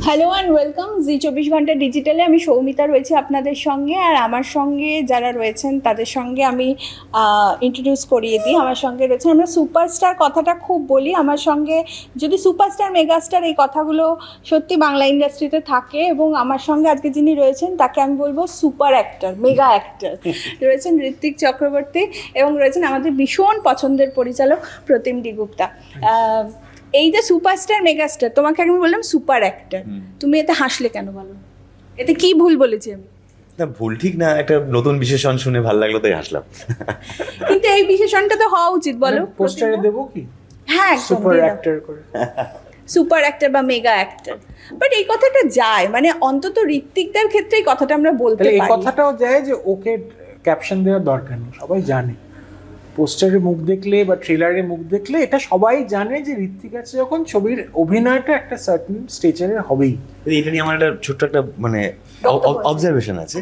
Hello and welcome জি 24 ঘন্টা ডিজিটালে। আমি সৌমিতা রয়েছে আপনাদের সঙ্গে, আর আমার সঙ্গে যারা রয়েছেন তাদের সঙ্গে আমি ইন্ট্রোডিউস করিয়ে দিই। আমার সঙ্গে রয়েছে, আমরা সুপারস্টার কথাটা খুব বলি, আমার সঙ্গে যদি সুপারস্টার মেগাস্টার এই কথাগুলো সত্যি বাংলা ইন্ডাস্ট্রিতে থাকে, এবং আমার সঙ্গে আজকে যিনি রয়েছেন তাকে আমি বলবো সুপার অ্যাক্টর, মেগা অ্যাক্টর রয়েছেন ঋত্বিক চক্রবর্তী, এবং রয়েছেন আমাদের ভীষণ পছন্দের পরিচালক প্রতিম ডি গুপ্তা। এই যে সুপারস্টার মেগাস্টার, তোমাকে আমি বললাম সুপার অ্যাক্টর, তুমি এতে হাসলে কেন বলো? এতে কি ভুল বলেছি আমি? না, ভুল ঠিক না, একটা নতুন বিশেষণ শুনে ভালো লাগলো তাই হাসলাম। কিন্তু এই বিশেষণটা তো হওয়া উচিত, বলো। পোস্টারে দেবো কি? হ্যাঁ, সুপার অ্যাক্টর করে, সুপার অ্যাক্টর বা মেগা অ্যাক্টর। বাট এই কথাটা যায়, মানে অন্তত ঋত্বিকদের ক্ষেত্রে এই কথাটা আমরা বলতে পারি। এই কথাটাও যায় যে ওকে ক্যাপশন দেওয়ার দরকার নেই, সবাই জানে। পোস্টারে মুখ দেখলে বা ট্রেলারে মুখ দেখলে এটা সবাই জানে যে ঋত্বিক আছে যখন, ছবির অভিনয়টা একটা সার্টেন স্টেচারের হবেই। এটা নিয়ে আমার একটা ছোট্ট একটা মানে অবজারভেশন আছে,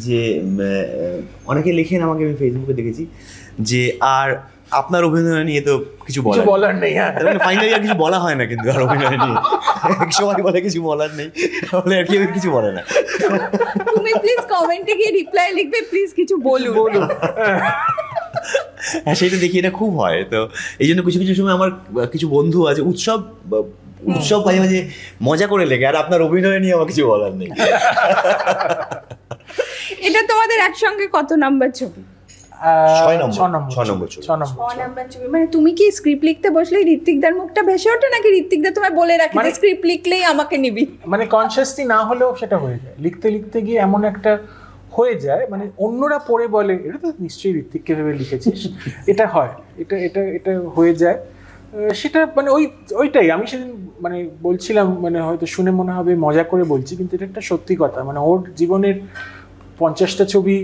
যে অনেকে লেখেন, আমাকে আমি ফেসবুকে দেখেছি যে আর আপনার অভিনয় নিয়ে তো কিছু বলার নেই। ফাইনালি আর কিছু বলা হয় না, কিন্তু আর অভিনয় নিয়ে সবাই বলে কিছু বলার নেই, বলে আর কেউ কিছু বলে না। তুমি প্লিজ কমেন্টে গিয়ে রিপ্লাই লিখবে, প্লিজ কিছু বলুন। হ্যাঁ, সেটা দেখি, এটা খুব হয়। তো এই জন্য কিছু কিছু সময় আমার কিছু বন্ধু আছে উৎসব মাঝে মাঝে মজা করে লেগে, আর আপনার অভিনয় নিয়ে আমার কিছু বলার নেই। এটা তোমাদের একসঙ্গে কত নাম্বার ছবি? 6 নম্বর ছবি। মানে তুমি কি স্ক্রিপ্ট লিখতে বসলে ঋত্বিকদার মুখটা ভেসে ওঠে, নাকি ঋত্বিকদা তোমায় বলে রাখে যে স্ক্রিপ্ট লিখলেই আমাকে নিবি? মানে কনসিয়াসলি না হলেও সেটা হয়ে যায়, লিখতে লিখতে গিয়ে এমন একটা হয়ে যায়, মানে অন্যরা পড়ে বলে এটা তো নিশ্চয়ই ঋত্বিককে ভেবে লিখেছিস। এটা হয়, এটা এটা এটা হয়ে যায়। সেটা মানে ওইটাই আমি সেদিন মানে বলছিলাম, মানে হয়তো শুনে মনে হবে মজা করে বলছি, কিন্তু এটা একটা সত্যি কথা। মানে ওর জীবনের 50টা ছবি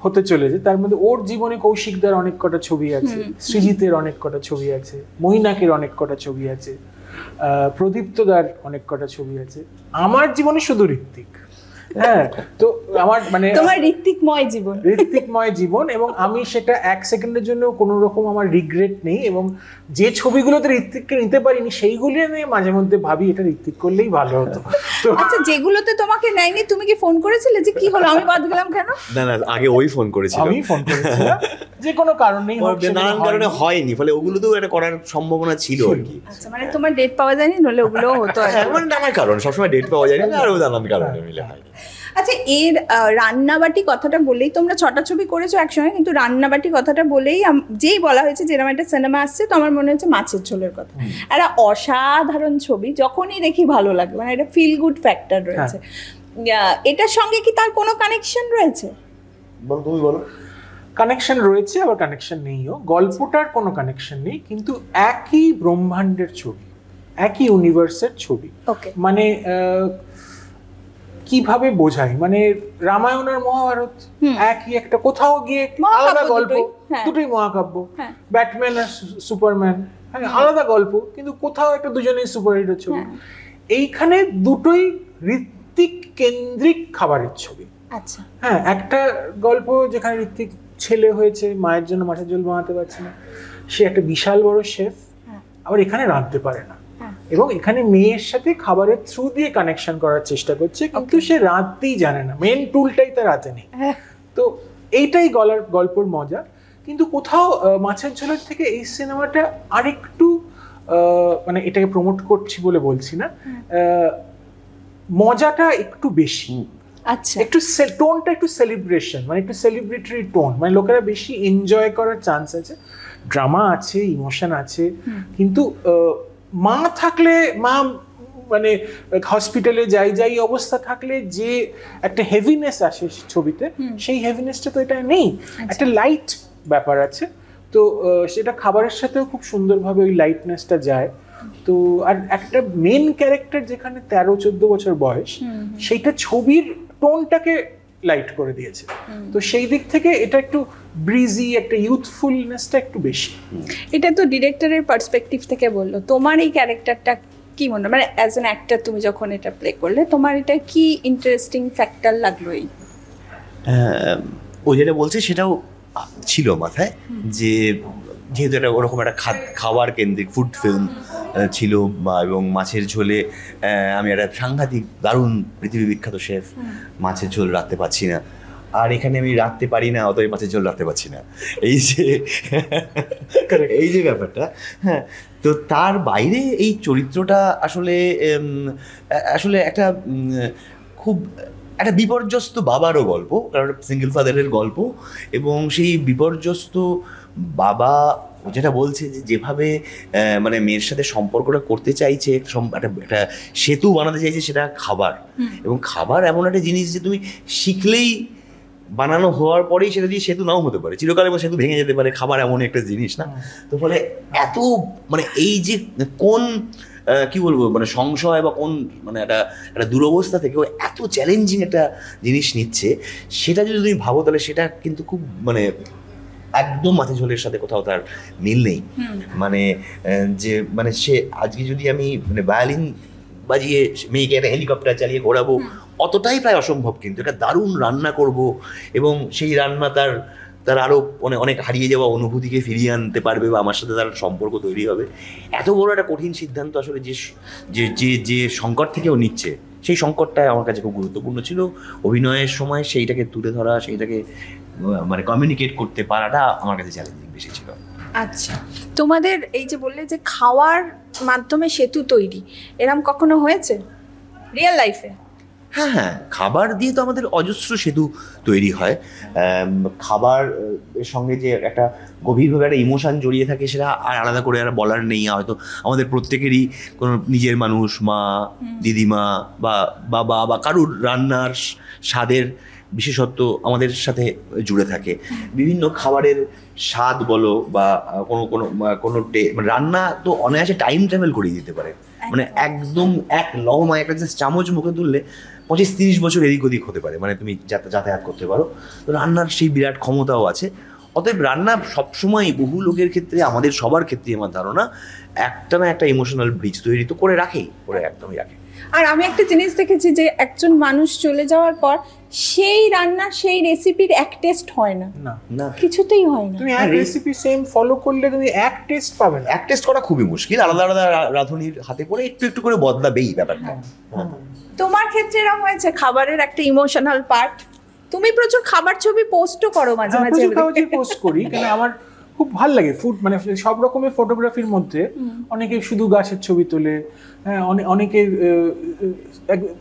হতে চলেছে, তার মধ্যে ওর জীবনে কৌশিকদার অনেক কটা ছবি আছে, সৃজিতের অনেক কটা ছবি আছে, মৈনাকের অনেক কটা ছবি আছে, প্রদীপ্তদার অনেক কটা ছবি আছে। আমার জীবনে শুধু ঋত্বিক। হ্যাঁ, তো আমার মানে তোমার ঋত্বিকময় জীবন, এবং আমি সেটা এক সেকেন্ডের জন্য কোনো রকম আমার রিগ্রেট নেই। এবং যে ছবিগুলোতে ঋত্বিককে নিতে পারিনি সেইগুলি আমি মাঝে মধ্যে ভাবি এটা ঋত্বিক করলেই ভালো হতো। তো আচ্ছা, যেগুলোতে তোমাকে নেয়নি তুমি কি ফোন করেছিলে যে কি হলো, আমি বাদ গেলাম কেন? না, আগে ওই ফোন করেছিল, আমি ফোন করেছিলাম যে কোনো কারণেই নানান কারণে হয়নি, ফলে ওগুলোতেও এটা করার সম্ভাবনা ছিল আর কি। আচ্ছা, মানে তোমার ডেট পাওয়া যায়নি, নলে ওগুলো হতো। মানে নানান কারণ, সবসময় ডেট পাওয়া যায় না, আরও নানান কারণে মিলে হয়। আচ্ছা, এর রান্নাবাটি কথাটা বলেই, তোমরা 6টা ছবি করেছো একসঙ্গে, কিন্তু রান্নাবাটি কথাটা বলেই যেই বলা হয়েছে যেরকম একটা সিনেমা আসছে, তো আমার মনে হচ্ছে মাছের ঝোলের কথা। একটা অসাধারণ ছবি, যখনই দেখি ভালো লাগে, মানে একটা ফিল গুড ফ্যাক্টর রয়েছে। এটার সঙ্গে কি তার কোনো কানেকশন রয়েছে? তুমি বলো। কানেকশন রয়েছে, আবার কানেকশন নেইও। গল্পটার কোনো কানেকশন নেই, কিন্তু একই ব্রহ্মাণ্ডের ছবি, একই ইউনিভার্সের ছবি। মানে কিভাবে বোঝাই, মানে রামায়ণ আর মহাভারত একই একটা, কোথাও গিয়ে আলাদা গল্প, দুটোই মহাকাব্য। ব্যাটম্যান আর সুপারম্যান, হ্যাঁ, আলাদা গল্প, কিন্তু কোথাও একটা দুজনেই সুপারহিরো ছবি। এইখানে দুটোই ঋত্বিক কেন্দ্রিক খাবারের ছবি। আচ্ছা, হ্যাঁ, একটা গল্প যেখানে ঋত্বিক ছেলে হয়েছে, মায়ের জন্য মাছের ঝোল বানাতে পারছে না, সে একটা বিশাল বড় শেফ, আবার এখানে রাঁধতে পারে না, এবং এখানে মেয়ের সাথে খাবারের থ্রু দিয়ে কানেকশন করার চেষ্টা করছে, কিন্তু সে রাঁধতেই জানে না, মেন টুলটাই তার হাতে নেই। তো এইটাই গল্পের মজা। কিন্তু কোথাও মাছের ঝোলের থেকে এই সিনেমাটা আরেকটু, মানে এটাকে প্রমোট করছি বলে বলছি না, মজাটা একটু বেশি। আচ্ছা, একটু টোনটা একটু সেলিব্রেশন, মানে একটু সেলিব্রেটরি টোন, মানে লোকেরা বেশি এনজয় করার চান্স আছে। ড্রামা আছে, ইমোশন আছে, কিন্তু মা থাকলে, মা মানে হসপিটালে যাই অবস্থা থাকলে যে একটা হেভিনেস আসে ছবিতে, সেই হেভিনেসটা তো এটা নেই। একটা লাইট ব্যাপার আছে, তো সেটা খাবারের সাথেও খুব সুন্দরভাবে ওই লাইটনেসটা যায়। তো আর একটা মেন ক্যারেক্টার যেখানে 13-14 বছর বয়স, সেইটা ছবির টোনটাকে লাইট করে দিয়েছে। তো সেই দিক থেকে এটা একটু ব্রিজি, একটা ইউথফুলনেসটা একটু বেশি। এটা তো ডিরেক্টরের পার্সপেক্টিভ থেকে বললো, তোমার এই ক্যারেক্টারটা কি মনে, মানে অ্যাজ অ্যান অ্যাক্টর তুমি যখন এটা প্লে করলে, তোমার এটা কি ইন্টারেস্টিং ফ্যাক্টর লাগলো? এই ও যেটা বলছে সেটাও ছিল মাথায়, যে যেহেতু একটা ওরকম একটা খাবার কেন্দ্রিক ফুড ফিল্ম ছিল এবং মাছের ঝোলে আমি একটা সাংঘাতিক দারুণ পৃথিবী বিখ্যাত শেফ, মাছের ঝোল রাখতে পারছি না, আর এখানে আমি রাখতে পারি না, অতএব মাছের ঝোল রাখতে পারছি না, এই যে ব্যাপারটা। হ্যাঁ, তো তার বাইরে এই চরিত্রটা আসলে আসলে একটা খুব একটা বিপর্যস্ত বাবারও গল্প, কারণ সিঙ্গেল ফাদারের গল্প, এবং সেই বিপর্যস্ত বাবা যেটা বলছে যে যেভাবে মানে মেয়ের সাথে সম্পর্কটা করতে চাইছে, একটা সেতু বানাতে চাইছে, সেটা খাবার। এবং খাবার এমন একটা জিনিস যে তুমি শিখলেই, বানানো হওয়ার পরেই সেটা দিয়ে সেতু নাও হতে পারে, চিরকালে সেতু ভেঙে যেতে পারে। খাবার এমন একটা জিনিস না, তো ফলে এত মানে এই যে কোন কি বলবো মানে সংশয় বা কোন মানে একটা দুরবস্থা থেকেও এত চ্যালেঞ্জিং একটা জিনিস নিচ্ছে, সেটা যদি তুমি ভাবো তাহলে সেটা কিন্তু খুব মানে একদম মাছের ঝোলের সাথে কোথাও তার মিল নেই। মানে যে মানে সে আজকে যদি আমি মানে ভায়োলিন বাজিয়ে মেয়েকে একটা হেলিকপ্টার চালিয়ে ঘোরাবো, অতটাই প্রায় অসম্ভব। কিন্তু একটা দারুণ রান্না করব এবং সেই রান্না তার আরও অনেক হারিয়ে যাওয়া অনুভূতিকে ফিরিয়ে আনতে পারবে বা আমার সাথে তার সম্পর্ক তৈরি হবে। এত বড় একটা কঠিন সিদ্ধান্ত আসলে যে সংকট থেকেও নিচ্ছে, সেই সংকটটাই আমার কাছে খুব গুরুত্বপূর্ণ ছিল অভিনয়ের সময়। সেইটাকে তুলে ধরা, সেইটাকে মানে কমিউনিকেট করতে পারাটা আমার কাছে চ্যালেঞ্জিং বেশি ছিল। আচ্ছা, তোমাদের এই যে বললে যে খাওয়ার মাধ্যমে সেতু তৈরি, এরম কখনো হয়েছে রিয়েল লাইফে? হ্যাঁ, খাবার দিয়ে তো আমাদের অজস্র সেতু তৈরি হয়। খাবার এর সঙ্গে যে একটা গভীরভাবে একটা ইমোশন জড়িয়ে থাকে, সেটা আর আলাদা করে আর বলার নেই। হয়তো আমাদের প্রত্যেকেরই কোনো নিজের মানুষ, মা, দিদিমা বা বাবা বা কারুর রান্নার স্বাদের বিশেষত্ব আমাদের সাথে জুড়ে থাকে। বিভিন্ন খাবারের স্বাদ বলো বা কোনো রান্না তো অনায়াসে টাইম ট্রাভেল করিয়ে দিতে পারে। মানে একদম এক লহমায় একটা চামচ মুখে তুললে 25-30 বছর এদিক ওদিক হতে পারে, মানে তুমি যাতায়াত করতে পারো। তো রান্নার সেই বিরাট ক্ষমতাও আছে। অতএব রান্না সবসময় বহু লোকের ক্ষেত্রে, আমাদের সবার ক্ষেত্রে আমার ধারণা একটা না একটা ইমোশনাল ব্রিজ তৈরি তো করে রাখেই, করে একদমই রাখে। আর আমি একটা জিনিস দেখেছি যে একজন মানুষ চলে যাওয়ার পর সেই রান্নার সেই রেসিপির এক টেস্ট হয় না, না কিছুতেই হয় না। তুমি এক রেসিপি সেম ফলো করলে তুমি এক টেস্ট পাবে না। এক টেস্ট করা খুবই মুশকিল, আলাদা আলাদা রাঁধুনির হাতে পড়ে একটু একটু করে বদলাবেই ব্যাপারটা। তোমার ক্ষেত্রে এরকম হয়েছে খাবারের একটা ইমোশনাল পার্ট? তুমি প্রচুর খাবার ছবি পোস্টও করো মাঝে মাঝে। খাবার ছবি পোস্ট করি কারণ আমার খুব ভালো লাগে ফুড, মানে সব রকমের ফটোগ্রাফির মধ্যে অনেকে শুধু গাছের ছবি তোলে, হ্যাঁ অনেকে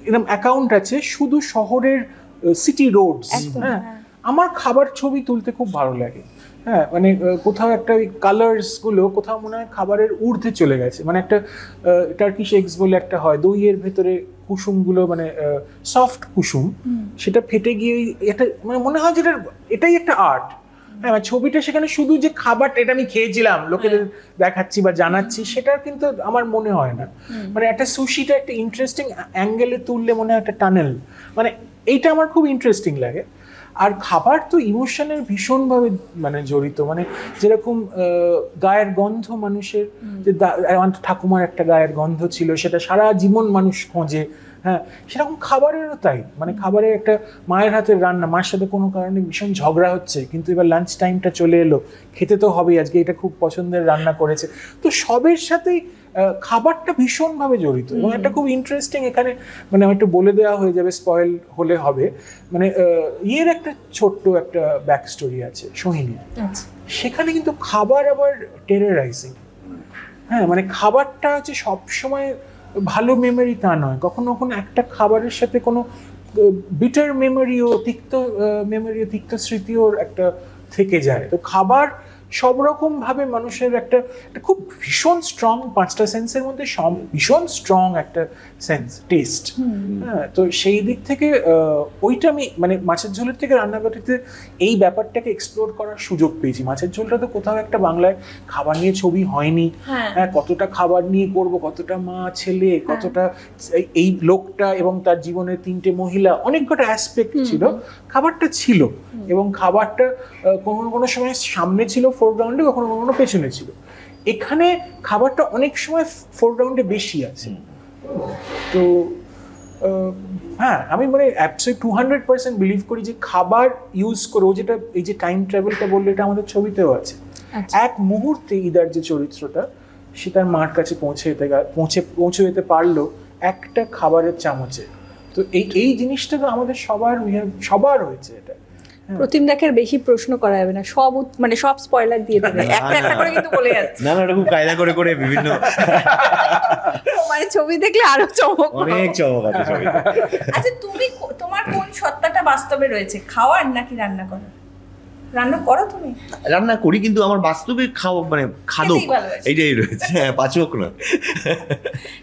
এরকম অ্যাকাউন্ট আছে শুধু শহরের সিটি রোডস। হ্যাঁ, আমার খাবার ছবি তুলতে খুব ভালো লাগে। হ্যাঁ, মানে কোথাও একটা ওই কালার্সগুলো কোথাও মনে হয় খাবারের ঊর্ধ্বে চলে গেছে। মানে একটা টার্কিশ এগস বলে একটা হয়, দইয়ের ভেতরে কুসুমগুলো মানে সফট কুসুম, সেটা ফেটে গিয়ে এটা মানে মনে হয় যেটা এটাই একটা আর্ট। হ্যাঁ, ছবিটা সেখানে শুধু যে খাবারটা এটা আমি খেয়েছিলাম লোকেদের দেখাচ্ছি বা জানাচ্ছি, সেটা কিন্তু আমার মনে হয় না। মানে একটা সুশিটা একটা ইন্টারেস্টিং অ্যাঙ্গেলে তুললে মনে হয় একটা টানেল, মানে এইটা আমার খুব ইন্টারেস্টিং লাগে। আর খাবার তো ইমোশনের ভীষণভাবে মানে জড়িত। মানে যেরকম গায়ের গন্ধ মানুষের, যে ঠাকুমার একটা গায়ের গন্ধ ছিল, সেটা সারা জীবন মানুষ খোঁজে। হ্যাঁ, সেরকম খাবারেরও তাই। মানে খাবারের একটা মায়ের হাতের রান্না, মায়ের সাথে কোনো কারণে ভীষণ ঝগড়া হচ্ছে, কিন্তু এবার লাঞ্চ টাইমটা চলে এলো, খেতে তো হবেই, আজকে এটা খুব পছন্দের রান্না করেছে। তো সবের সাথেই খাবারটা ভীষণভাবে জড়িত। এবং একটা খুব ইন্টারেস্টিং এখানে মানে একটু বলে দেওয়া হয়ে যাবে, স্পয়েল হলে হবে। মানে ইয়ের একটা ছোট্ট একটা ব্যাক স্টোরি আছে সোহিনীর, সেখানে কিন্তু খাবার আবার টেররাইজিং। হ্যাঁ, মানে খাবারটা হচ্ছে সবসময় ভালো মেমোরি তা নয়, কখনো কখনো একটা খাবারের সাথে কোনো বিটার মেমোরিও, তিক্ত স্মৃতিও একটা থেকে যায়। তো খাবার সব রকম ভাবে মানুষের একটা খুব ভীষণ স্ট্রং, 5টা সেন্সের মধ্যে ভীষণ স্ট্রং একটা সেন্স, টেস্ট। হ্যাঁ, তো সেই দিক থেকে ওইটা আমি মানে মাছের ঝোলের থেকে রান্নাবাটিতে এই ব্যাপারটাকে এক্সপ্লোর করার সুযোগ পেয়েছি। মাছের ঝোলটা তো কোথাও একটা বাংলায় খাবার নিয়ে ছবি হয়নি। হ্যাঁ, কতটা খাবার নিয়ে করব, কতটা মা ছেলে, কতটা এই লোকটা এবং তার জীবনের 3টে মহিলা, অনেক কটা অ্যাসপেক্ট ছিল। খাবারটা ছিল, এবং খাবারটা কোনো সময় সামনে ছিল ফোরগ্রাউন্ডে, কখনো কখনো পেছনে ছিল। এখানে খাবারটা অনেক সময় ফোরগ্রাউন্ডে বেশি আছে। তো হ্যাঁ, আমি মানে 200% বিলিভ করি যে খাবার ইউজ করে, যেটা এই যে টাইম ট্রাভেলটা বললে, এটা আমাদের ছবিতেও আছে। এক মুহূর্তে ইদার যে চরিত্রটা সে তার মার কাছে পৌঁছে যেতে পারলো একটা খাবারের চামচে। তো এই জিনিসটা তো আমাদের সবার হয়েছে এটা। প্রতিম দাকের বেশি প্রশ্ন করা যাবে না, মানে সব স্পয়লার দিয়ে দেবে, একটা একটা করে কিন্তু বলে যাচ্ছে। না খুব কায়দা করে বিভিন্ন মানে ছবি দেখলে আরো চমক, অনেক চমক আছে ছবিতে। আচ্ছা তোমার কোন সত্তাটা বাস্তবে রয়েছে, খাওয়ার নাকি রান্না করা? রান্না করো তুমি? রান্না করি, কিন্তু আমার বাস্তবে মানে খাদক এইটাই রয়েছে, পাচক না।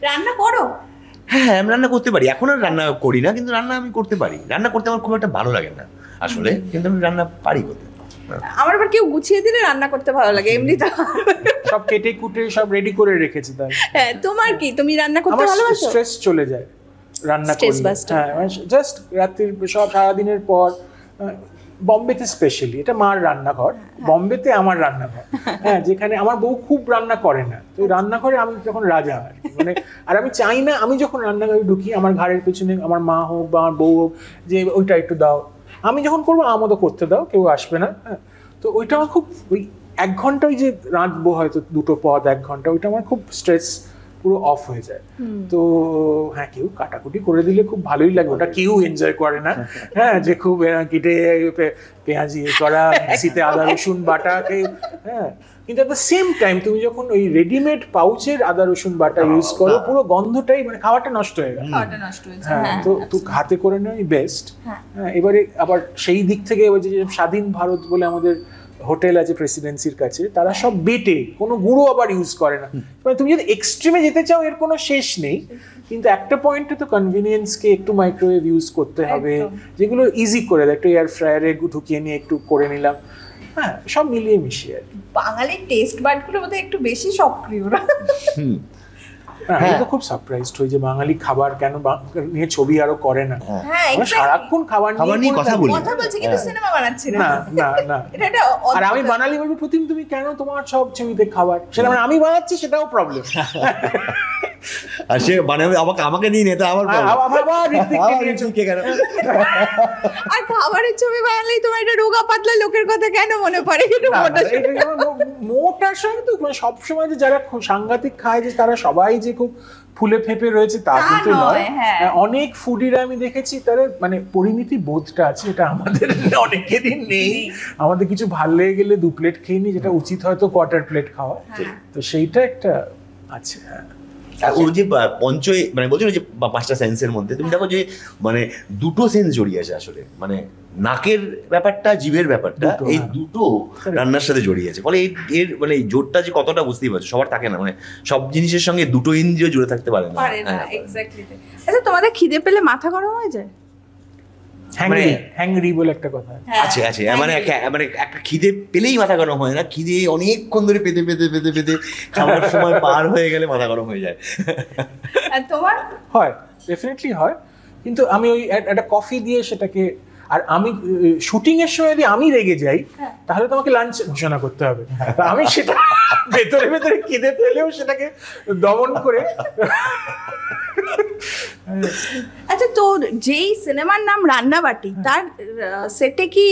রান্না করো? হ্যাঁ আমি রান্না করতে পারি, এখন আর রান্না করি না, কিন্তু রান্না আমি করতে পারি। রান্না করতে আমার খুব একটা ভালো লাগে না আসলে, কিন্তু আমি রান্না পারি করতে। আমার আবার কেউ গুছিয়ে দিলে রান্না করতে ভালো লাগে, এমনি তো সব কেটে কুটে সব রেডি করে রেখেছি তাই। হ্যাঁ তোমার কি, তুমি রান্না করতে ভালোবাসো? স্ট্রেস চলে যায় রান্না করলে। হ্যাঁ জাস্ট রাত্রির সব সারাদিনের পর, বম্বেতে স্পেশালি এটা মার রান্নাঘর, বম্বেতে আমার রান্নাঘর, হ্যাঁ যেখানে আমার বউ খুব রান্না করে না, তো রান্নাঘরে আমি তখন রাজা আর মানে। আর আমি চাই না আমি যখন রান্নাঘরে ঢুকি আমার ঘাড়ের পেছনে আমার মা হোক বা আমার বউ হোক যে ওইটা একটু দাও, আমি যখন করবো আমাদের করতে দাও, কেউ আসবে না। হ্যাঁ তো ওইটা আমার খুব, ওই 1 ঘন্টা ওই যে রাঁধবো হয়তো 2টো পদ 1 ঘন্টা, ওইটা আমার খুব স্ট্রেস পুরো অফ হয়ে যায়। তো হ্যাঁ কেউ কাটাকুটি করে দিলে খুব ভালোই লাগে, ওটা কেউ এনজয় করে না। হ্যাঁ যে খুব কেটে পেঁয়াজি করা, মিক্সিতে আদা রসুন বাটা, হ্যাঁ কিন্তু এট দ্য সেম টাইম তুমি যখন ওই রেডিমেড পাউচের আদা রসুন বাটা ইউজ করো, পুরো গন্ধটাই মানে খাবারটা নষ্ট হয়ে গেল। হ্যাঁ তো হাতে করে নেওয়াই বেস্ট। হ্যাঁ এবারে আবার সেই দিক থেকে যে স্বাধীন ভারত বলে আমাদের হোটেল আছে প্রেসিডেন্সির কাছে, তারা সব বেটে, কোনো গুঁড়ো আবার ইউজ করে না। মানে তুমি যদি এক্সট্রিমে যেতে চাও এর কোনো শেষ নেই, কিন্তু একটা পয়েন্টে তো কনভিনিয়েন্সকে একটু মাইক্রোওয়েভ ইউজ করতে হবে, যেগুলো ইজি করে দেয়, একটু এয়ার ফ্রায়ারে ঢুকিয়ে নিয়ে একটু করে নিলাম। হ্যাঁ সব মিলিয়ে মিশিয়ে আর কি। বাঙালির টেস্ট বাডগুলো বোধহয় একটু বেশি সক্রিয় না? আমি তো খুব সারপ্রাইজড হই যে বাঙালি খাবার কেন নিয়ে ছবি আরো করে না। সারাক্ষণ খাবার নিয়ে কথা বলছি কিন্তু সিনেমা বানাচ্ছি না। না আর আমি বানালি বলবো প্রতিম তুমি কেন তোমার সব ছবিতে খাবার, সেটা মানে আমি বানাচ্ছি সেটাও প্রবলেম। আর সে বানাবে আমাকে নিয়ে নেতা আবার আর খাবারের ছবি বানালেই তোমার এটা রোগা পাতলা লোকের কথা কেন মনে পড়ে? মোটার সঙ্গে তো সবসময় যে যারা সাংঘাতিক খায় যে তারা সবাই যে খুব ফুলে ফেপে রয়েছে তা কিন্তু নয়। অনেক ফুডিরা আমি দেখেছি তারা মানে পরিমিতি বোধটা আছে, এটা আমাদের অনেকেরই নেই। আমাদের কিছু ভালো লেগে গেলে 2 প্লেট খেয়ে নি, যেটা উচিত হয়তো 1/4 প্লেট খাওয়া। তো সেইটা একটা আছে। ওর যে মানে বলছো যে 5টা সেন্সের মধ্যে তুমি দেখো যে মানে 2টো সেন্স জড়িয়ে আছে আসলে, মানে নাকের ব্যাপারটা, জিভের ব্যাপারটা, এই দুটো রান্নার সাথে জড়িয়ে আছে। ফলে এর মানে জোরটা যে কতটা বুঝতেই পারছো, সবার থাকে না, মানে সব জিনিসের সঙ্গে 2টো ইন্দ্রিয় জুড়ে থাকতে পারে না। আচ্ছা তোমাদের খিদে পেলে মাথা গরম হয়ে যায়? হ্যাংরি বলে একটা কথা আছে মানে একটা খিদে পেলেই মাথা গরম হয় না, খিদে অনেকক্ষণ ধরে পেতে খাবার সময় পার হয়ে গেলে মাথা গরম হয়ে যায়। তোমার হয়? ডেফিনেটলি হয়, কিন্তু আমি ওই একটা কফি দিয়ে সেটাকে, আর আমি শুটিং এর সময় যদি আমি রেগে যাই তাহলে তোমাকে লাঞ্চ ঘোষণা করতে হবে। আমি সেটা ভেতরে খিদে পেলেও সেটাকে দমন করে। আচ্ছা তো যেই সিনেমার নাম রান্নাবাটি, তার সেটে কি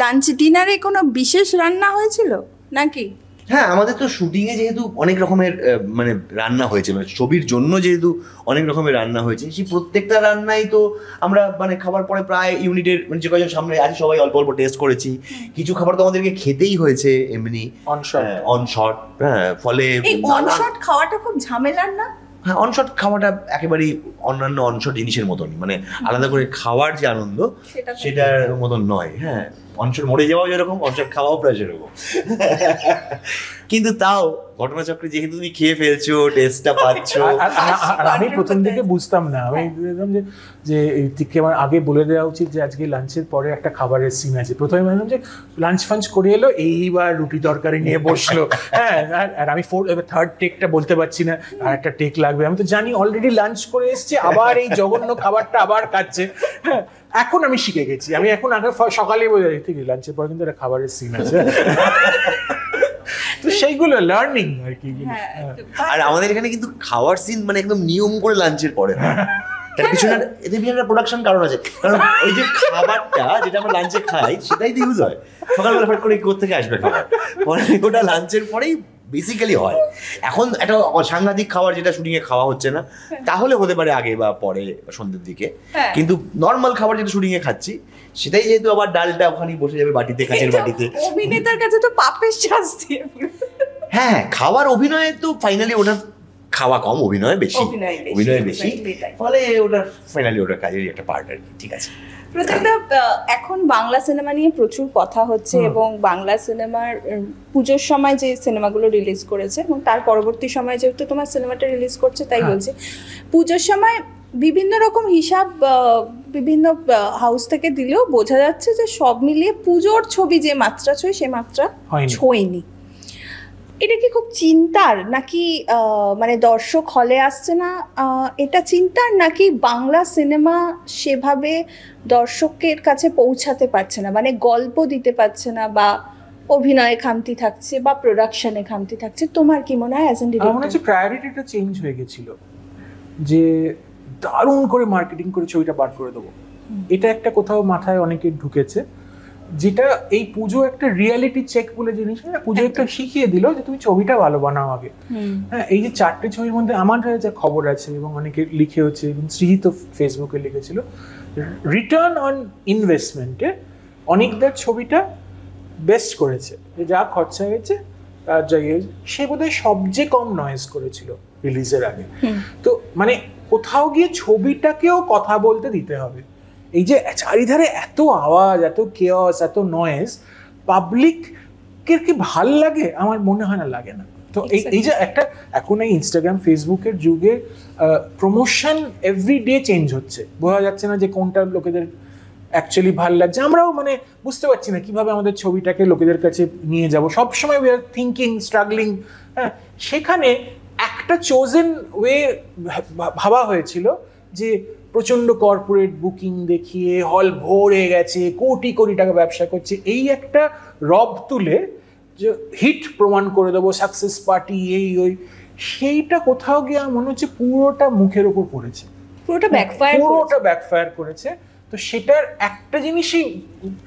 লাঞ্চ ডিনারে কোনো বিশেষ রান্না হয়েছিল নাকি? হ্যাঁ আমাদের তো শুটিংয়ে যেহেতু অনেক রকমের মানে রান্না হয়েছে, মানে ছবির জন্য যেহেতু অনেক রকমের রান্না হয়েছে, সেই প্রত্যেকটা রান্নাই তো আমরা মানে খাবার পরে প্রায় ইউনিটের মানে যে কজন সামনে আছে সবাই অল্প অল্প টেস্ট করেছি। কিছু খাবার তো আমাদেরকে খেতেই হয়েছে এমনি অন শট। হ্যাঁ ফলে অন শট খাওয়াটা খুব ঝামেলার না? হ্যাঁ অনশট খাওয়াটা একেবারেই অন্যান্য অনশট জিনিসের মতনই, মানে আলাদা করে খাওয়ার যে আনন্দ সেটার মতন নয়। হ্যাঁ অনশট মরে যাওয়াও যেরকম, অনশট খাওয়াও প্রায় সেরকম। কিন্তু তাও ঘটনাচক্রে যেহেতু তুমি খেয়ে ফেলছো, টেস্টটা পাচ্ছ। আমি প্রথম দিকে বুঝতাম না, আমি বললাম যে আমার আগে বলে দেওয়া উচিত যে আজকে লাঞ্চের পরে একটা খাবারের সিন আছে। প্রথমে ভাবলাম যে লাঞ্চ ফাঞ্চ করে এলো, এইবার রুটি তরকারি নিয়ে বসলো। হ্যাঁ আর আমি 3rd টেকটা বলতে পারছি না, আর একটা টেক লাগবে। আমি তো জানি অলরেডি লাঞ্চ করে এসছে, আবার এই জঘন্য খাবারটা আবার খাচ্ছে। হ্যাঁ এখন আমি শিখে গেছি, আমি এখন আগে সকালে বলে ঠিক লাঞ্চের পর কিন্তু একটা খাবারের সিন আছে। তো সেইগুলো লার্নিং আর কি। আর আমাদের এখানে কিন্তু খাওয়ার সিন মানে একদম নিয়ম করে লাঞ্চের পরে, তার পিছনে এদের পিছনে প্রোডাকশন কারণ আছে, কারণ ওই যে খাবারটা যেটা আমরা লাঞ্চে খাই সেটাই তো ইউজ হয়। সকালবেলা ফট করে কোথা থেকে আসবে খাবার, পরে ওটা লাঞ্চের পরেই বেসিক্যালি হয়। এখন একটা সাংঘাতিক খাবার যেটা শুটিংয়ে খাওয়া হচ্ছে না, তাহলে হতে পারে আগে বা পরে সন্ধ্যের দিকে, কিন্তু নর্মাল খাবার যেটা শুটিংয়ে খাচ্ছি সেটাই যেহেতু আবার ডালটা ওখানেই বসে যাবে বাটিতে, কাঁচের বাটিতে। অভিনেতার কাছে তো পাপের শাস্তি। হ্যাঁ, খাবার অভিনয়ে তো ফাইনালি ওটা খাওয়া কম, অভিনয় বেশি, অভিনয় বেশি, ফলে ওটা ফাইনালি ওটা কাজেরই একটা পার্ট আর কি। ঠিক আছে, প্রত্যেকটা এখন বাংলা সিনেমা নিয়ে প্রচুর কথা হচ্ছে, এবং বাংলা সিনেমার পুজোর সময় যে সিনেমাগুলো রিলিজ করেছে এবং তার পরবর্তী সময় যেহেতু তোমার সিনেমাটা রিলিজ করছে, তাই বলছি পুজোর সময় বিভিন্ন রকম হিসাব বিভিন্ন হাউস থেকে দিলেও বোঝা যাচ্ছে যে সব মিলিয়ে পুজোর ছবি যে মাত্রা ছোঁয় সে মাত্রা ছোঁয়নি। এটা কি খুব চিন্তার, নাকি মানে দর্শক হলে আসছে না এটা চিন্তার, নাকি বাংলা সিনেমা সেভাবে দর্শকের কাছে পৌঁছাতে পারছে না, মানে গল্প দিতে পারছে না, বা অভিনয়ে খামতি থাকছে, বা প্রোডাকশনে খামতি থাকছে? তোমার কি মনে হয় অ্যাজ এন ডিরেক্টর? আমার হচ্ছে প্রায়োরিটিটা চেঞ্জ হয়ে গেছিল, যে দারুণ করে মার্কেটিং করে ছবিটা বার করে দেবো, এটা একটা কোথাও মাথায় অনেকের ঢুকেছে, যেটা এই পুজো একটা রিয়ালিটি চেক বলে জিনিস না, পুজো একটা শিখিয়ে দিল যে তুমি ছবিটা ভালো বানাও আগে। হ্যাঁ, এই যে 4টে ছবির মধ্যে আমার যা খবর আছে এবং অনেকে লিখে হচ্ছে, এবং সৃজিত ফেসবুকে লিখেছিল, রিটার্ন অন ইনভেস্টমেন্টে অনেকদার ছবিটা বেস্ট করেছে, যে যা খরচা হয়েছে তার জায়গায় সে বোধহয় সবচেয়ে কম নয়েজ করেছিল রিলিজের আগে। তো মানে কোথাও গিয়ে ছবিটাকেও কথা বলতে দিতে হবে। এই যে চারিধারে এত আওয়াজ, এত কেয়স, এত নয়েজ, পাবলিকের কি ভাল লাগে? আমার মনে হয় না, লাগে না। তো এই যে একটা এখন এই ইনস্টাগ্রাম ফেসবুকের যুগে প্রমোশন এভরিডে চেঞ্জ হচ্ছে, বোঝা যাচ্ছে না যে কোনটা লোকেদের অ্যাকচুয়ালি ভাল লাগছে। আমরাও মানে বুঝতে পারছি না কিভাবে আমাদের ছবিটাকে লোকেদের কাছে নিয়ে যাব, সবসময় উই আর থিঙ্কিং, স্ট্রাগলিং। হ্যাঁ, সেখানে একটা চোজেন ওয়ে ভাবা হয়েছিল যে প্রচন্ড কর্পোরেট বুকিং দেখিয়ে হল ভরে গেছে, কোটি কোটি টাকা ব্যবসা করছে, এই একটা রব তুলে যে হিট প্রমাণ করে দেবো, সাকসেস পার্টি, এই ওই, সেইটা কোথাও গিয়ে মনে হচ্ছে পুরোটা মুখের ওপর পড়েছে, পুরোটা ব্যাকফায়ার করেছে। তো সেটার একটা জিনিসই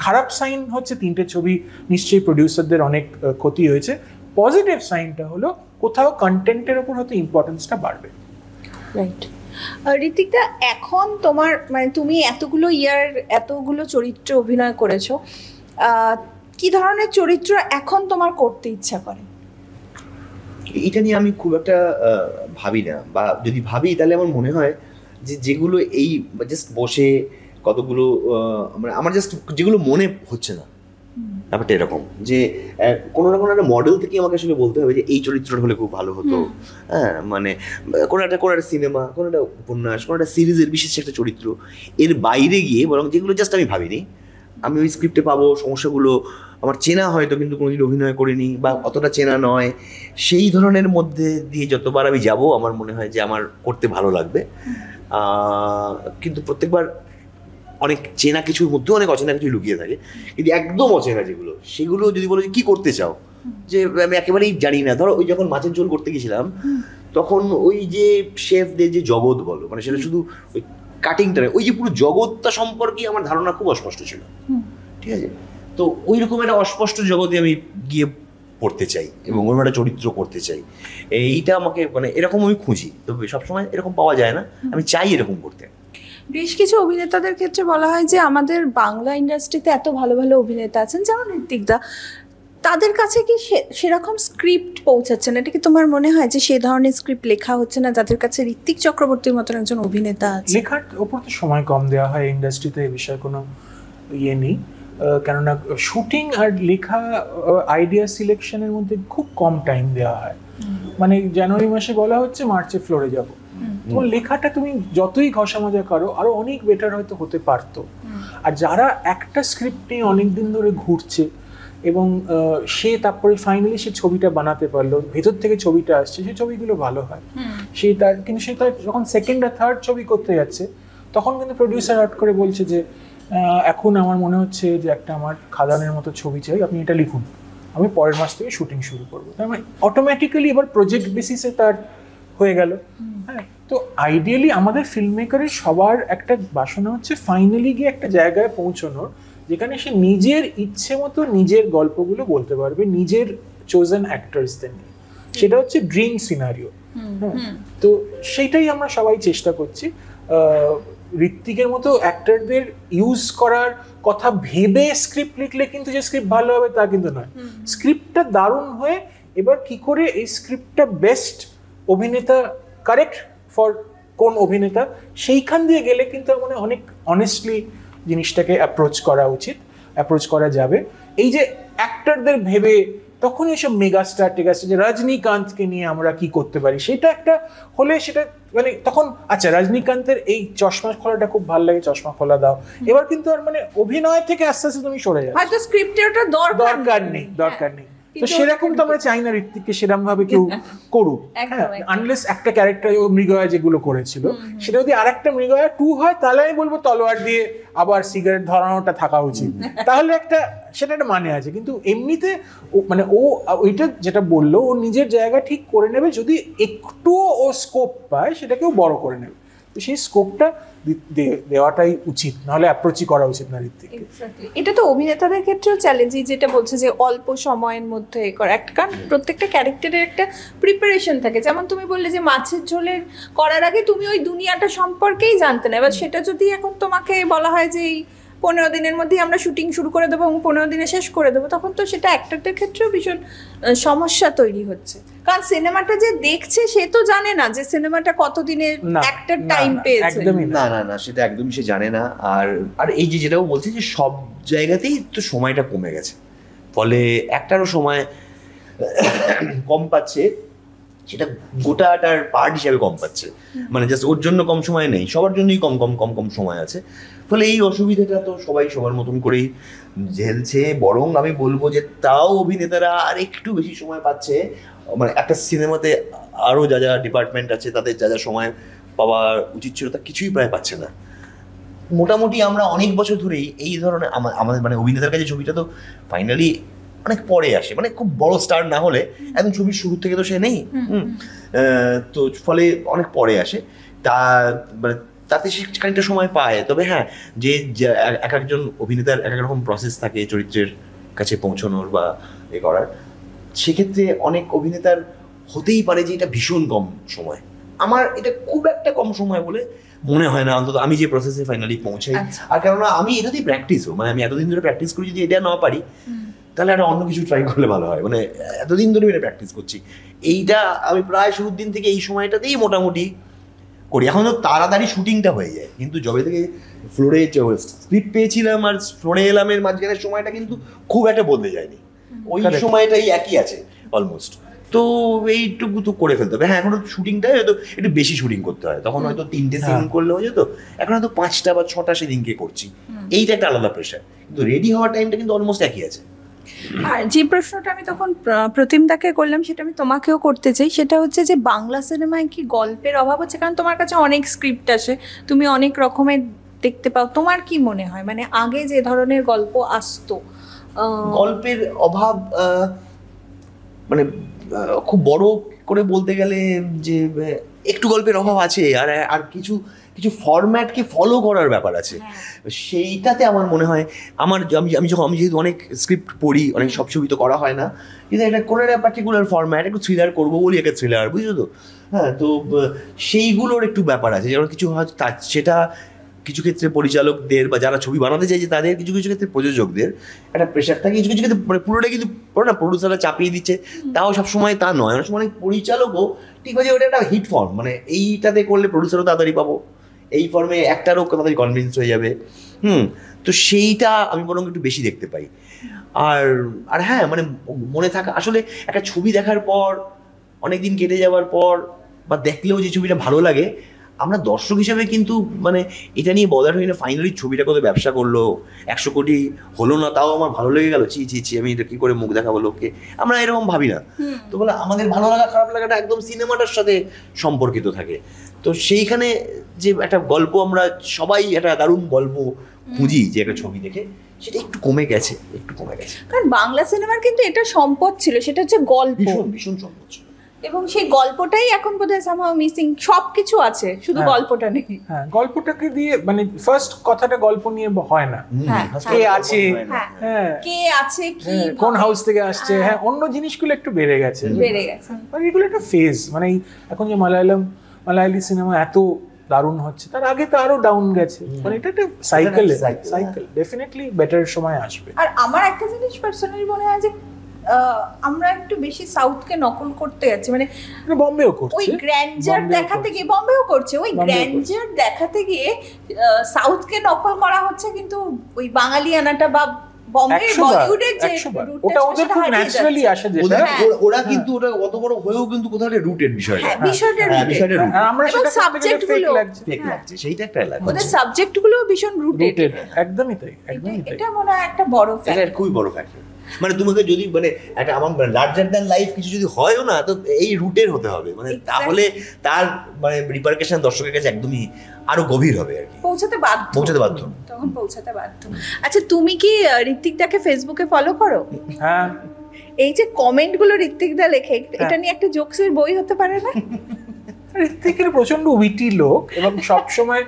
খারাপ সাইন হচ্ছে, 3টে ছবি নিশ্চয়ই প্রডিউসারদের অনেক ক্ষতি হয়েছে। পজিটিভ সাইনটা হলো কোথাও কন্টেন্টের ওপর হয়তো ইম্পর্টেন্সটা বাড়বে। রাইট। ঋতিকদা, এখন তোমার মানে তুমি এতগুলো চরিত্র অভিনয় করেছো, কি ধরনের চরিত্র এখন তোমার করতে ইচ্ছা করে? এটা নিয়ে আমি খুব একটা ভাবি না, বা যদি ভাবি তাহলে আমার মনে হয় যে যেগুলো এই জাস্ট বসে কতগুলো মানে আমার জাস্ট যেগুলো মনে হচ্ছে না, ব্যাপারটা এরকম যে কোনো না কোনো একটা মডেল থেকে আমাকে আসলে বলতে হবে যে এই চরিত্রটা হলে খুব ভালো হতো। হ্যাঁ, মানে কোনো একটা সিনেমা, কোনো একটা উপন্যাস, কোনো একটা সিরিজের বিশেষ একটা চরিত্র, এর বাইরে গিয়ে বরং যেগুলো জাস্ট আমি ভাবিনি, আমি ওই স্ক্রিপ্টে পাবো, সমস্যাগুলো আমার চেনা হয়তো কিন্তু কোনোদিন অভিনয় করিনি বা অতটা চেনা নয়, সেই ধরনের মধ্যে দিয়ে যতবার আমি যাব আমার মনে হয় যে আমার করতে ভালো লাগবে। কিন্তু প্রত্যেকবার অনেক চেনা কিছুর মধ্যে অনেক অচেনা কিছু লুকিয়ে থাকে, কিন্তু একদম অচেনা যেগুলো, সেগুলো যদি বলো যে কী করতে চাও, যে আমি একেবারেই জানি না। ধরো ওই যখন মাছের ঝোল করতে গেছিলাম, তখন ওই যে শেফদের যে জগৎ বলো, মানে সেটা শুধু ওই কাটিংটা, ওই যে পুরো জগৎটা সম্পর্কে আমার ধারণা খুব অস্পষ্ট ছিল। ঠিক আছে, তো ওই রকম একটা অস্পষ্ট জগতে আমি গিয়ে পড়তে চাই এবং ওরকম একটা চরিত্র করতে চাই। এইটা আমাকে মানে এরকম আমি খুঁজি, তবে সবসময় এরকম পাওয়া যায় না, আমি চাই এরকম করতে। বেশ কিছু অভিনেতাদের ক্ষেত্রে বলা হয় যে আমাদের বাংলা ইন্ডাস্ট্রিতে এত ভালো ভালো অভিনেতা আছেন, যেমন ঋতিকদা, তাদের কাছে কি সেরকম স্ক্রিপ্ট পৌঁছাচ্ছে না? এটা কি তোমার মনে হয় যে সে ধরনের স্ক্রিপ্ট লেখা হচ্ছে না যাদের কাছে ঋত্বিক চক্রবর্তীর মতন একজন অভিনেতা আছে? লেখার ওপর তো সময় কম দেওয়া হয় ইন্ডাস্ট্রিতে, এই বিষয়ে কোনো ইয়ে নেই, কেননা শুটিং আর লেখা আইডিয়া সিলেকশনের মধ্যে খুব কম টাইম দেওয়া হয়। মানে জানুয়ারি মাসে বলা হচ্ছে মার্চে ফ্লোরে যাব, তোমার লেখাটা তুমি যতই ঘষা মাজা করো আরো অনেক বেটার হয়তো হতে পারতো। আর যারা একটা স্ক্রিপ্ট নিয়ে অনেকদিন ধরে ঘুরছে এবং সে তারপরে ফাইনালি সে ছবিটা বানাতে পারলো, ভেতর থেকে ছবিটা আসছে, সেই ছবিগুলো ভালো হয়। কিন্তু সে তার যখন সেকেন্ড আর থার্ড ছবি করতে যাচ্ছে, তখন কিন্তু প্রডিউসার আউট করে বলছে যে এখন আমার মনে হচ্ছে যে একটা আমার খাদানের মতো ছবি চাই, আপনি এটা লিখুন, আমি পরের মাস থেকে শুটিং শুরু করবো। তার মানে অটোমেটিক্যালি এবার প্রজেক্ট বেসিসে তার হয়ে গেল। হ্যাঁ, তো তো আইডিয়ালি আমাদের ফিল্ম মেকারের সবার একটা বাসনা হচ্ছে ফাইনালি গিয়ে একটা জায়গায় পৌঁছানোর, যেখানে সে নিজের ইচ্ছে মতো নিজের গল্পগুলো বলতে পারবে নিজের চোজেন অ্যাক্টরসদের নিয়ে। সেটা হচ্ছে ড্রিম সিনারিও। তো সেইটাই আমরা সবাই চেষ্টা করছি। ঋত্বিকের মতো অ্যাক্টরদের ইউজ করার কথা ভেবে স্ক্রিপ্ট লিখলে কিন্তু যে স্ক্রিপ্ট ভালো হবে তা কিন্তু নয়। স্ক্রিপ্টটা দারুণ হয়ে এবার কি করে এই স্ক্রিপ্টটা বেস্ট অভিনেতা কারেক্ট ফর কোন অভিনেতা, সেইখান দিয়ে গেলে কিন্তু মানে অনেক অনেস্টলি জিনিসটাকে অ্যাপ্রোচ করা উচিত, অ্যাপ্রোচ করা যাবে। এই যে অ্যাক্টরদের ভেবে তখন এইসব মেগাস্টার টেগাস্টার, যে রজনীকান্তকে নিয়ে আমরা কি করতে পারি, সেটা একটা হলে সেটা মানে তখন আচ্ছা রজনীকান্তের এই চশমা খোলাটা খুব ভালো লাগে, চশমা খোলা দাও। এবার কিন্তু আর মানে অভিনয় থেকে আস্তে আস্তে তুমি সরে যাচ্ছ, হয়তো স্ক্রিপ্টে ওটা দরকার নেই। তো সেরকম তো আমরা চাই না ঋত্বিককে সেরকম ভাবে কেউ করুক, আনলেস একটা ক্যারেক্টার ও মৃগয়া যেগুলো করেছিল সেটা যদি আরেকটা মৃগয়া 2 হয়, তাহলে আমি বলবো তলোয়ার দিয়ে আবার সিগারেট ধরানোটা থাকা উচিত, তাহলে সেটা একটা মানে আছে। কিন্তু এমনিতে মানে ও ওইটা যেটা বললো ও নিজের জায়গা ঠিক করে নেবে, যদি একটুও ও স্কোপ পায় সেটাকেও বড় করে নেবে। তো সেই স্কোপটা দেওয়াটাই উচিত, নাহলে অ্যাপ্রোচই করা উচিত না ঋত্বিককে। এটা তো অভিনেতাদের ক্ষেত্রেও চ্যালেঞ্জিং, যেটা বলছে যে অল্প সময়ের মধ্যে করা, কারণ প্রত্যেকটা ক্যারেক্টারের একটা প্রিপারেশন থাকে। যেমন তুমি বললে যে মাছের ঝোলের করার আগে তুমি ওই দুনিয়াটা সম্পর্কেই জানতে না, এবার সেটা যদি এখন তোমাকে বলা হয় যে এই 15 দিনের মধ্যেই আমরা শুটিং শুরু করে দেবো এবং 15 দিনে শেষ করে দেবো, তখন তো সেটা অ্যাক্টরদের ক্ষেত্রেও ভীষণ সমস্যা তৈরি হচ্ছে। কারণ সিনেমাটা যে দেখছে সে তো জানে না যে সিনেমাটা কতদিনে একটা টাইম পেয়েছে। না না না, সেটা একদমই সে জানে না। আর এই যে যেটাও বলছি যে সব জায়গাতেই তো সময়টা কমে গেছে, ফলে একটারও সময় কম পাচ্ছে, সেটা গোটাটার পার্ট হিসাবে কম পাচ্ছে। মানে জাস্ট ওর জন্য কম সময় নেই, সবার জন্যই কম কম কম কম সময় আছে। ফলে এই অসুবিধাটা তো সবাই সবার মতন করেই ঝেলছে। বরং আমি বলবো যে তাও অভিনেতারা আর একটু বেশি সময় পাচ্ছে, মানে একটা সিনেমাতে আরও যা যা ডিপার্টমেন্ট আছে তাদের যা যা সময় পাওয়া উচিত ছিল তা কিছুই প্রায় পাচ্ছে না। মোটামুটি আমরা অনেক বছর ধরেই এই ধরনের আমাদের মানে অভিনেতার কাছে ছবিটা তো ফাইনালি অনেক পরে আসে, মানে খুব বড় স্টার না হলে একদম ছবির শুরু থেকে তো সে নেই। তো ফলে অনেক পরে আসে, তা মানে তাতে সে খানিকটা সময় পায়। তবে হ্যাঁ, যে এক একজন অভিনেতার এক এক রকম প্রসেস থাকে চরিত্রের কাছে পৌঁছানোর বা এ করার, সেক্ষেত্রে অনেক অভিনেতার হতেই পারে যে এটা ভীষণ কম সময়। আমার এটা খুব একটা কম সময় বলে মনে হয় না, অন্তত আমি যে প্রসেসে ফাইনালি পৌঁছাই। আর কেননা আমি এটাতেই প্র্যাকটিসও, মানে আমি এতদিন ধরে প্র্যাকটিস করি, যদি এটা না পারি তাহলে একটা অন্য কিছু ট্রাই করলে ভালো হয়। মানে এতদিন ধরে এটা প্র্যাকটিস করছি, এইটা আমি প্রায় শুরুর দিন থেকে এই সময়টাতেই মোটামুটি করি। এখন তো তাড়াতাড়ি শুটিংটা হয়ে যায়, কিন্তু যবে থেকে ফ্লোরে স্ক্রিপ্ট পেয়েছিলাম আর ফ্লোরে এলামের মাঝখানের সময়টা কিন্তু খুব একটা বদলে যায়নি, ওই সময়টাই একই আছে অলমোস্ট। তো এইটুকু তো করে ফেলতে হবে। হ্যাঁ, এখন শুটিংটাই হয়তো একটু বেশি শুটিং করতে হয়, তখন হয়তো 3টে সিন করলে হয়ে যেত, এখন হয়তো 5টা বা 6টা সেদিনকে করছি, এইটা একটা আলাদা প্রেশার। কিন্তু রেডি হওয়ার টাইমটা কিন্তু অলমোস্ট একই আছে। আর যে প্রশ্নটা আমি তখন প্রতিমদাকে করলাম সেটা আমি তোমাকেও করতে চাই, সেটা হচ্ছে যে বাংলা সিনেমায় কি গল্পের অভাব হচ্ছে? কারণ তোমার কাছে অনেক স্ক্রিপ্ট আসে, তুমি অনেক রকমের দেখতে পাও, তোমার কি মনে হয় মানে আগে যে ধরনের গল্প আসতো, গল্পের অভাব মানে খুব বড় করে বলতে গেলে যে একটু গল্পের অভাব আছে, আর কিছু কিছু ফরম্যাটকে ফলো করার ব্যাপার আছে। সেইটাতে আমার মনে হয় আমি যেহেতু অনেক স্ক্রিপ্ট পড়ি, অনেক সব ছবি তো করা হয় না, কিন্তু একটা কোনো একটা পার্টিকুলার ফরম্যাট, একটু থ্রিলার করবো বলি, একটা থ্রিলার, বুঝলো তো? হ্যাঁ, তো সেইগুলোর একটু ব্যাপার আছে, যেমন কিছু হয়তো সেটা কিছু ক্ষেত্রে পরিচালকদের বা যারা ছবি বানাতে চাইছে তাদের, কিছু কিছু ক্ষেত্রে প্রযোজকদের একটা প্রেশার থাকে, কিছু কিছু ক্ষেত্রে মানে পুরোটা কিন্তু না প্রডিউসাররা চাপিয়ে দিচ্ছে, তাও সবসময় তা নয়। অনেক সময় পরিচালকও ঠিক আছে, ওটা একটা হিট ফর্ম, মানে এইটাতে করলে প্রডিউসারও তাড়াতাড়ি পাবো, এই ফর্মে একটারও তাড়াতাড়ি কনভিন্স হয়ে যাবে। তো সেইটা আমি বরং একটু বেশি দেখতে পাই। আর হ্যাঁ, মানে মনে থাকা, আসলে একটা ছবি দেখার পর অনেক দিন কেটে যাওয়ার পর বা দেখলেও যে ছবিটা ভালো লাগে, আমরা দর্শক হিসেবে কিন্তু মানে এটা নিয়ে বদার হই না, ফাইনালি ছবিটা কত ব্যবসা করলো, 100 কোটি হলো না, তাও আমার ভালো লেগে গেল, ছি আমি এটা কী করে মুখ দেখাবো লোককে, আমরা এরকম ভাবি না। তো বলে আমাদের ভালো লাগা খারাপ লাগাটা একদম সিনেমাটার সাথে সম্পর্কিত থাকে। তো সেইখানে যে একটা গল্প, আমরা সবাই একটা দারুণ গল্প খুঁজি যে একটা ছবি দেখে, সেটা একটু কমে গেছে, একটু কমে গেছে। কারণ বাংলা সিনেমার কিন্তু এটা সম্পদ ছিল, সেটা হচ্ছে গল্প, ভীষণ ভীষণ সম্পদ ছিল। এবং সেই গল্পটাই এখন বোধহয় সামহাও মিসিং, সবকিছু আছে শুধু গল্পটা নেই। হ্যাঁ, গল্পটাকে দিয়ে মানে ফার্স্ট কথাটা গল্প নিয়ে হয় না, কে আছে, হ্যাঁ কে আছে, কি কোন হাউস থেকে আসছে, হ্যাঁ অন্য জিনিসগুলো একটু বেড়ে গেছে। মানে এগুলো একটা ফেজ, মানে এখন যে মালায়ালি সিনেমা এত দারুণ হচ্ছে, তার আগে তো আরো ডাউন গেছে, মানে এটা একটা সাইকেল, ডেফিনেটলি বেটার সময় আসবে। আর আমার একটা জিনিস পার্সোনালি মনে হয় যে আমরা একটু বেশি সাউথকে নকল করতে যাচ্ছি, মানে বম্বেও করছে, ওই গ্র্যান্ডার দেখাতে গিয়ে, বম্বেও করছে, ওই গ্র্যান্ডার দেখাতে গিয়ে সাউথকে নকল করা হচ্ছে, কিন্তু ওই বাঙালিয়ানাটা বা বম্বে বলিউডের যে ওটা ওদের খুব ন্যাচারালি আসে, যেটা ওরা কিন্তু ওটা অত বড় হয়েও কিন্তু কোথাও একটা রুটেড বিষয়টা, বিষয়টা আমরা সেটা সাবজেক্ট গুলো ফেক লাগছে, সেইটা একটা লাগছে, ওদের সাবজেক্ট গুলো ভীষণ রুটেড, একদমই তাই, একদমই তাই। এটা মনে হয় একটা বড় ফ্যাক্টর, এটা খুবই বড় ফ্যাক্টর। মানে তোমাকে যদি মানে একটা আমার লার্জার দ্যান লাইফ কিছু যদি হয়ও না, তো এই রুটের হতে হবে, মানে তাহলে তার মানে রিপারকেশন দর্শকের কাছে একদমই আরো গভীর হবে আর কি, পৌঁছাতে বাধ্য তখন পৌঁছাতে বাধ্য। আচ্ছা, তুমি কি ঋত্বিক দাকে ফেসবুকে ফলো করো? হ্যাঁ। এই যে কমেন্ট গুলো ঋত্বিক দা লেখে, এটা নিয়ে একটা জোকসের বই হতে পারে না? ঋত্বিকের প্রচন্ড উইটি লোক, এবং সব সময়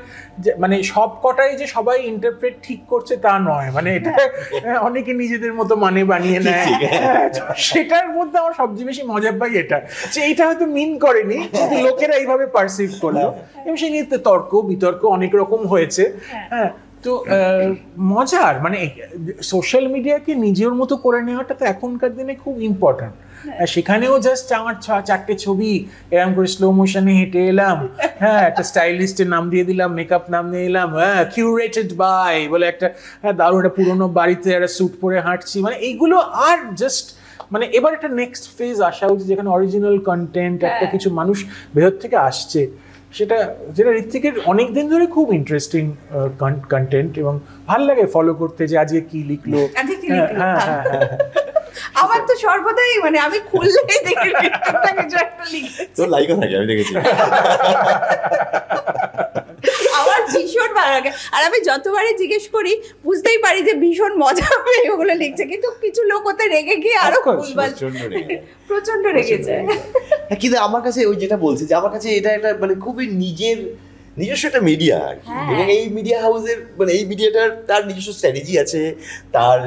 মানে সব কটাই যে সবাই ইন্টারপ্রেট ঠিক করছে তা নয়, মানে এটা অনেকে নিজেদের মতো মানে বানিয়ে নেয়, সেটার মধ্যে আমার সবচেয়ে বেশি মজা পাই এটা, যে এটা হয়তো মিন করেনি কিন্তু লোকেরা এইভাবে পারসিভ করলো, এবং সে নিয়ে তর্ক বিতর্ক অনেক রকম হয়েছে। হ্যাঁ, তো মজার, মানে সোশ্যাল মিডিয়াকে নিজের মতো করে নেওয়াটা তো এখনকার দিনে খুব ইম্পর্টেন্ট। সেখানেও জাস্ট আমার 4টে ছবি এরকম করে স্লো মোশনে হেঁটে এলাম, হ্যাঁ একটা স্টাইলিস্টের নাম দিয়ে দিলাম, মেকআপ নাম নিয়ে এলাম, হ্যাঁ কিউরেটেড বাই বলে একটা দারুণ একটা পুরোনো বাড়িতে একটা স্যুট পরে হাঁটছি, মানে এইগুলো আর জাস্ট মানে এবার একটা নেক্সট ফেজ আসা উচিত, যেখানে অরিজিনাল কন্টেন্ট একটা কিছু মানুষ ভেতর থেকে আসছে, যেটা ঋত্বিকের অনেকদিন ধরে খুব ইন্টারেস্টিং কন্টেন্ট, এবং ভাল লাগে ফলো করতে যে আজকে কি লিখলো। আমার তো সর্বদাই মানে আমি খুললেই দেখি ঋত্বিকটা কিছু একটা লিখেছে, তো লাইকও থাকে, আমি দেখেছি, আমার ভীষণ ভালো লাগে। আর আমি যতবারই জিজ্ঞেস করি বুঝতেই পারি যে ভীষণ মজা হবে ওগুলো লিখছে, কিন্তু কিছু লোক ওতে রেগে গিয়ে আরো প্রচন্ড রেগে যায়। কিন্তু আমার কাছে ওই যেটা বলছি, যে আমার কাছে এটা একটা মানে খুবই নিজস্ব একটা মিডিয়া আর কি, এবং এই মিডিয়া হাউসের মানে এই মিডিয়াটার তার নিজস্ব স্ট্র্যাটেজি আছে,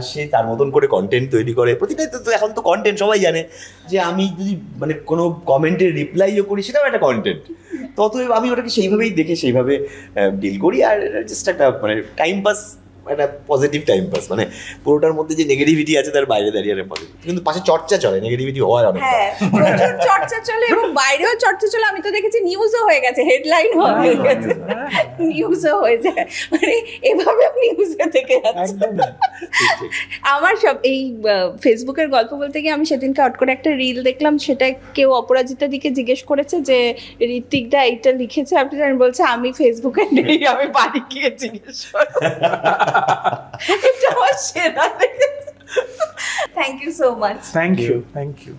সে তার মতন করে কন্টেন্ট তৈরি করে, প্রতিটাই তো এখন তো কন্টেন্ট সবাই জানে, যে আমি যদি মানে কোনো কমেন্টের রিপ্লাইও করি সেটাও একটা কন্টেন্ট, ততএব আমি ওটাকে সেইভাবেই দেখে সেইভাবে ডিল করি, আর জাস্ট একটা মানে টাইম পাস, একটা পজিটিভ টাইম পাস, মানে পুরোটার মধ্যে যে নেগেটিভিটি আছে তার বাইরে দাঁড়িয়ে পজিটিভ, কিন্তু পাশে চর্চা চলে, নেগেটিভিটি হয় অনেক, প্রচুর চর্চা চলে, এবং বাইরেও চর্চা চলে, আমি তো দেখেছি নিউজও হয়ে গেছে, হেডলাইন হয়ে গেছে, নিউজও হয়ে যায়, মানে এভাবে নিউজে থেকে যাচ্ছে। আমার সব এই ফেসবুকের গল্প বলতে গিয়ে আমি সেদিনকে হট করে একটা রিল দেখলাম, সেটা কেউ অপরাজিতা দিকে জিজ্ঞেস করেছে যে ঋত্বিক দা এইটা লিখেছে আপনি জানেন, বলছে আমি ফেসবুকে নেই, আমি বাড়ি গিয়ে জিজ্ঞেস করব। এটা আমার সেরা লেগেছে। Thank you so much. Thank you.